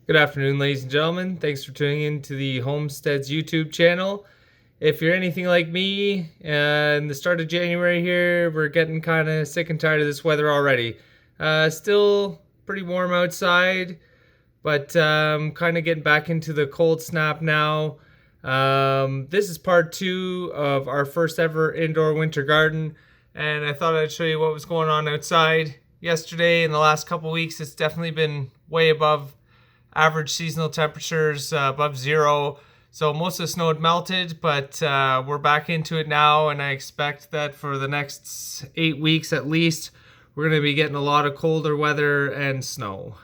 Good afternoon, ladies and gentlemen. Thanks for tuning in to the Homesteads YouTube channel. If you're anything like me, in the start of January here, we're getting kind of sick and tired of this weather already. Still pretty warm outside, but kind of getting back into the cold snap now. This is part 2 of our first ever indoor winter garden, and I thought I'd show you what was going on outside. Yesterday and the last couple weeks, it's definitely been way above average seasonal temperatures, above zero. So most of the snow had melted, but we're back into it now, and I expect that for the next 8 weeks at least, we're going to be getting a lot of colder weather and snow.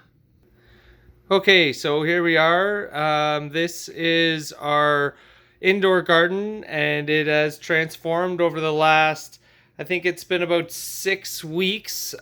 Okay, so here we are. This is our indoor garden, and it has transformed over the last, I think it's been about 6 weeks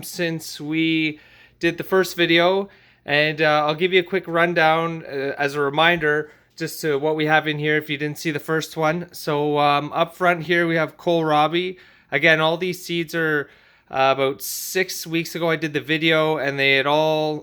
since we did the first video. And I'll give you a quick rundown as a reminder just to what we have in here if you didn't see the first one. So up front here we have kohlrabi. Again, all these seeds are about 6 weeks ago I did the video, and they had all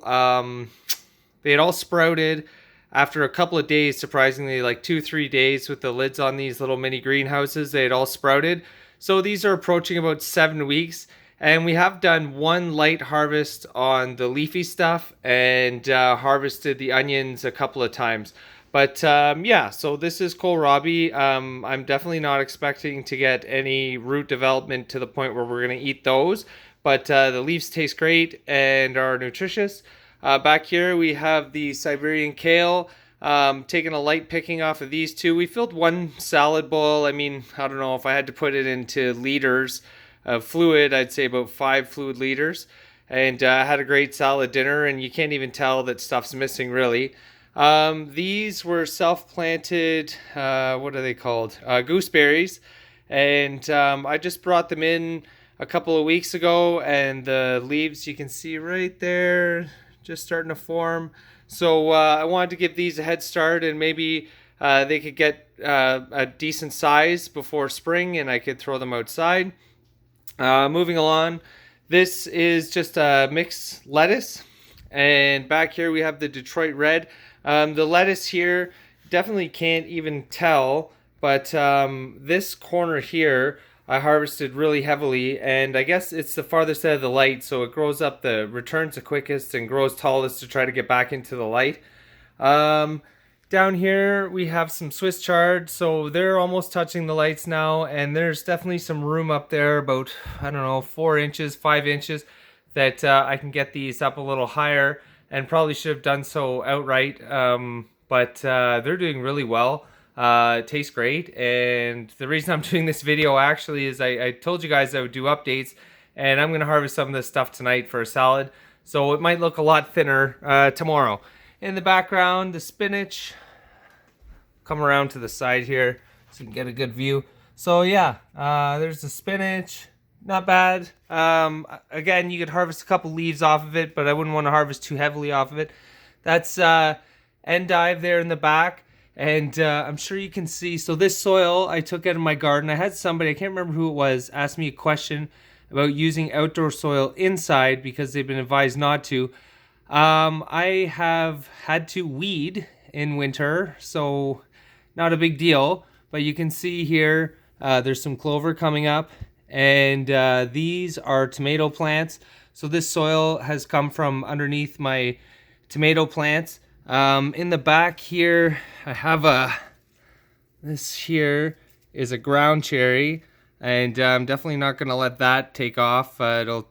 sprouted after a couple of days, surprisingly, like 2-3 days with the lids on these little mini greenhouses. They had all sprouted. So these are approaching about 7 weeks. And we have done one light harvest on the leafy stuff and harvested the onions a couple of times. But yeah, so this is kohlrabi. I'm definitely not expecting to get any root development to the point where we're going to eat those. But the leaves taste great and are nutritious. Back here we have the Siberian kale. Taking a light picking off of these two. We filled one salad bowl. I mean, I don't know if I had to put it into liters of fluid, I'd say about 5 fluid liters, and had a great salad dinner, and you can't even tell that stuff's missing really. These were self-planted, what are they called? Gooseberries, and I just brought them in a couple of weeks ago, and the leaves you can see right there just starting to form. So I wanted to give these a head start, and maybe they could get a decent size before spring, and I could throw them outside. Moving along, this is just a mixed lettuce, and back here we have the Detroit Red. The lettuce here definitely can't even tell, but this corner here I harvested really heavily, and I guess it's the farthest out of the light, so it grows up returns the quickest and grows tallest to try to get back into the light. Down here we have some Swiss chard, so they're almost touching the lights now, and there's definitely some room up there, about, I don't know, 4 inches, 5 inches, that I can get these up a little higher, and probably should have done so outright, but they're doing really well. It tastes great, and the reason I'm doing this video actually is I told you guys I would do updates, and I'm going to harvest some of this stuff tonight for a salad, so it might look a lot thinner tomorrow. In the background, the spinach. Come around to the side here so you can get a good view. So yeah, there's the spinach. Not bad. Again, you could harvest a couple leaves off of it, but I wouldn't want to harvest too heavily off of it. That's endive there in the back. And I'm sure you can see, so this soil I took out of my garden. I had somebody, I can't remember who it was, ask me a question about using outdoor soil inside because they've been advised not to. I have had to weed in winter, so not a big deal. But you can see here, there's some clover coming up, and these are tomato plants. So this soil has come from underneath my tomato plants. In the back here, I have this here is a ground cherry, and I'm definitely not going to let that take off. It'll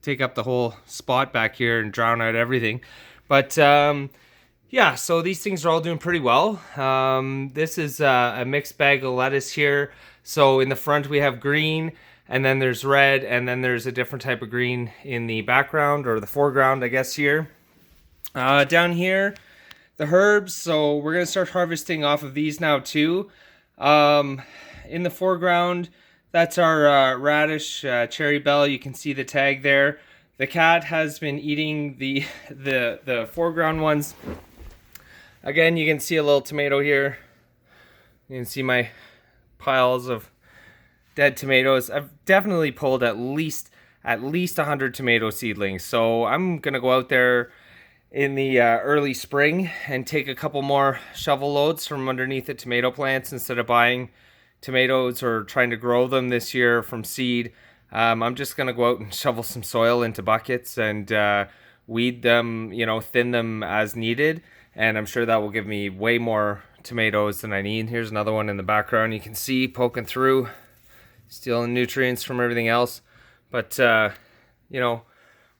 take up the whole spot back here and drown out everything. But yeah, so these things are all doing pretty well. This is a mixed bag of lettuce here. So in the front we have green, and then there's red, and then there's a different type of green in the background, or the foreground, I guess, here. Down here, the herbs, so we're going to start harvesting off of these now too. In the foreground, that's our radish, cherry bell. You can see the tag there. The cat has been eating the foreground ones. Again, you can see a little tomato here. You can see my piles of dead tomatoes. I've definitely pulled at least 100 tomato seedlings. So I'm gonna go out there in the early spring and take a couple more shovel loads from underneath the tomato plants instead of buying tomatoes or trying to grow them this year from seed. I'm just going to go out and shovel some soil into buckets and weed them, thin them as needed. And I'm sure that will give me way more tomatoes than I need. Here's another one in the background you can see poking through, stealing nutrients from everything else. But,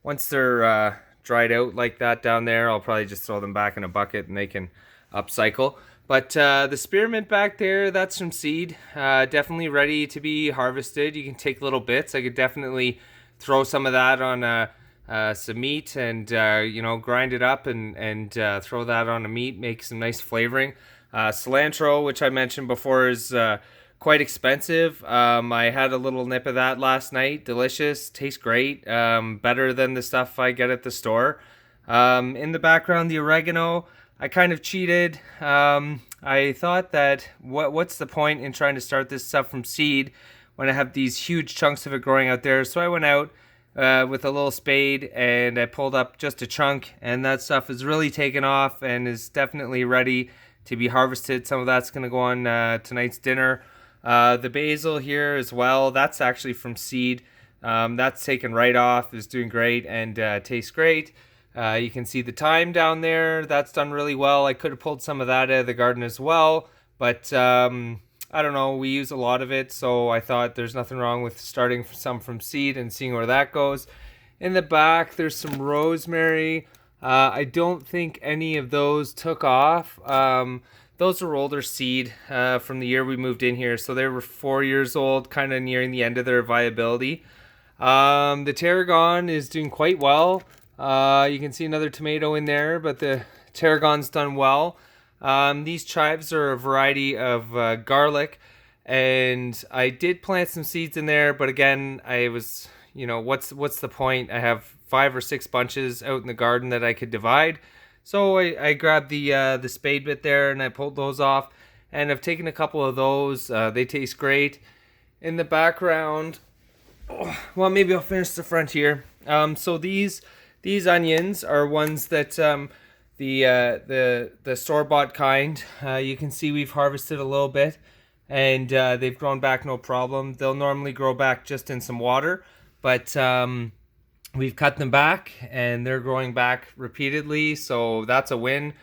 once they're dried out like that down there, I'll probably just throw them back in a bucket and they can upcycle. But the spearmint back there, that's from seed. Definitely ready to be harvested. You can take little bits. I could definitely throw some of that on some meat and, grind it up and throw that on a meat, make some nice flavoring. Cilantro, which I mentioned before, is quite expensive. I had a little nip of that last night. Delicious. Tastes great. Better than the stuff I get at the store. In the background, the oregano, I kind of cheated. I thought that what's the point in trying to start this stuff from seed when I have these huge chunks of it growing out there? So I went out with a little spade and I pulled up just a chunk, and that stuff is really taken off and is definitely ready to be harvested. Some of that's going to go on tonight's dinner. The basil here as well, that's actually from seed. That's taken right off, is doing great and tastes great. You can see the thyme down there. That's done really well. I could have pulled some of that out of the garden as well, but I don't know. We use a lot of it, so I thought there's nothing wrong with starting some from seed and seeing where that goes. In the back, there's some rosemary. I don't think any of those took off. Those are older seed from the year we moved in here, so they were 4 years old, kind of nearing the end of their viability. The tarragon is doing quite well. You can see another tomato in there, but the tarragon's done well. These chives are a variety of garlic, and I did plant some seeds in there, but again, I was, what's the point? I have 5 or 6 bunches out in the garden that I could divide. So I grabbed the spade bit there and I pulled those off, and I've taken a couple of those. They taste great. In the background, well, maybe I'll finish the front here. So these onions are ones that the store-bought kind. You can see we've harvested a little bit, and they've grown back no problem. They'll normally grow back just in some water, but we've cut them back and they're growing back repeatedly, so that's a win.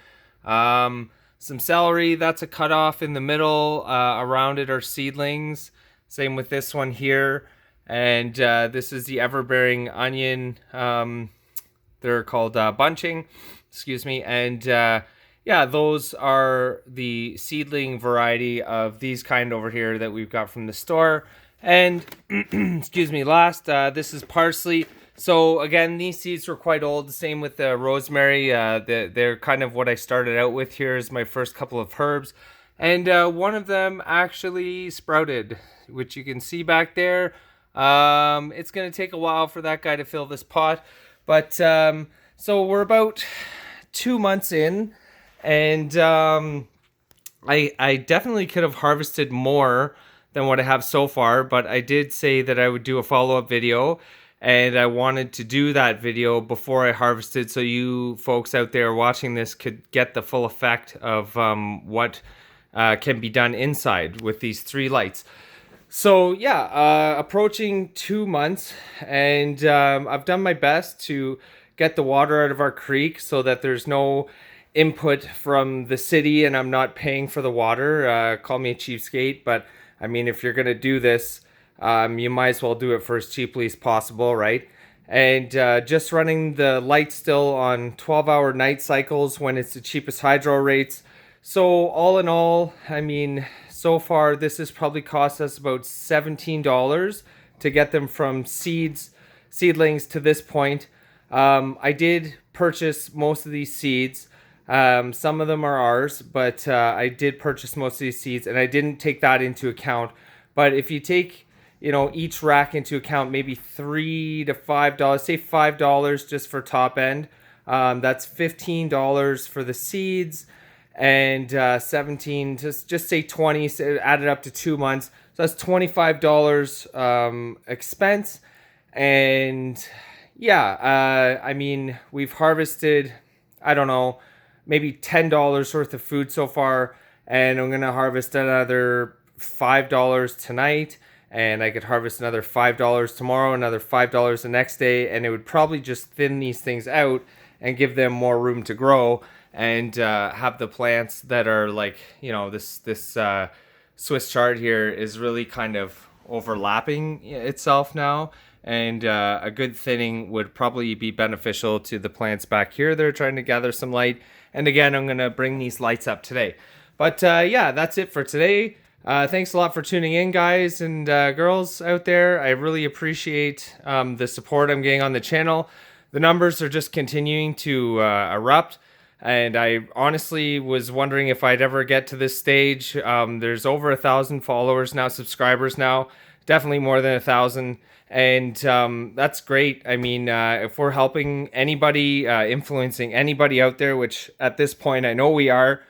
Some celery, that's a cutoff in the middle. Around it are seedlings. Same with this one here. And this is the ever-bearing onion. They're called bunching, excuse me. And those are the seedling variety of these kind over here that we've got from the store. And excuse me, last, this is parsley. So again, these seeds were quite old. The same with the rosemary. They're kind of what I started out with here as my first couple of herbs. And one of them actually sprouted, which you can see back there. It's going to take a while for that guy to fill this pot. But so we're about 2 months in, and I definitely could have harvested more than what I have so far, but I did say that I would do a follow-up video, and I wanted to do that video before I harvested so you folks out there watching this could get the full effect of what can be done inside with these 3 lights. So yeah, approaching 2 months, and I've done my best to get the water out of our creek so that there's no input from the city and I'm not paying for the water. Call me a cheapskate, but I mean, if you're gonna do this, you might as well do it for as cheaply as possible, right? And just running the light still on 12-hour night cycles when it's the cheapest hydro rates. So all in all, I mean, so far this has probably cost us about $17 to get them from seedlings to this point. I did purchase most of these seeds. Some of them are ours, but I did purchase most of these seeds, and I didn't take that into account. But if you take, each rack into account, maybe $3 to $5, say $5 just for top end. That's $15 for the seeds, and 17, just say 20, so add it up to 2 months. So that's $25 expense. And yeah, I mean, we've harvested, I don't know, maybe $10 worth of food so far, and I'm gonna harvest another $5 tonight, and I could harvest another $5 tomorrow, another $5 the next day, and it would probably just thin these things out and give them more room to grow, and have the plants that are like, this Swiss chard here is really kind of overlapping itself now, and a good thinning would probably be beneficial to the plants back here. They're trying to gather some light, and again, I'm gonna bring these lights up today. But yeah, that's it for today. Thanks a lot for tuning in, guys and girls out there. I really appreciate the support I'm getting on the channel. The numbers are just continuing to erupt, and I honestly was wondering if I'd ever get to this stage. There's over 1,000 followers now, subscribers now, definitely more than 1,000, and that's great. I mean, if we're helping anybody, influencing anybody out there, which at this point I know we are,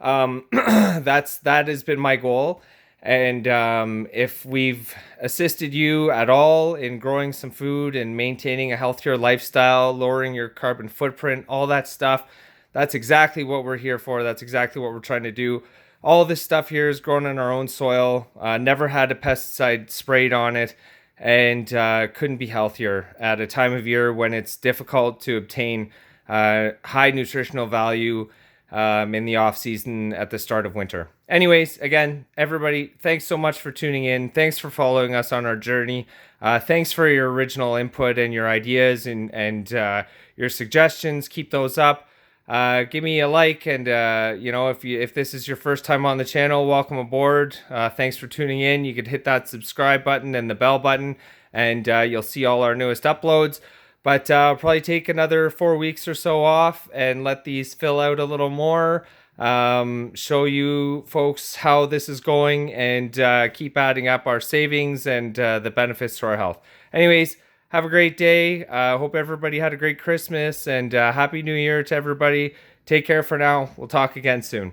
that has been my goal. And if we've assisted you at all in growing some food and maintaining a healthier lifestyle, lowering your carbon footprint, all that stuff, that's exactly what we're here for. That's exactly what we're trying to do. All this stuff here is grown in our own soil, never had a pesticide sprayed on it, and couldn't be healthier at a time of year when it's difficult to obtain high nutritional value in the off season at the start of winter. Anyways, again, everybody, thanks so much for tuning in. Thanks for following us on our journey. Thanks for your original input and your ideas and your suggestions. Keep those up. Give me a like, and if this is your first time on the channel, welcome aboard. Thanks for tuning in. You could hit that subscribe button and the bell button, and you'll see all our newest uploads. But I'll probably take another 4 weeks or so off and let these fill out a little more, show you folks how this is going, and keep adding up our savings and the benefits to our health. Anyways, have a great day. Hope everybody had a great Christmas, and Happy New Year to everybody. Take care for now. We'll talk again soon.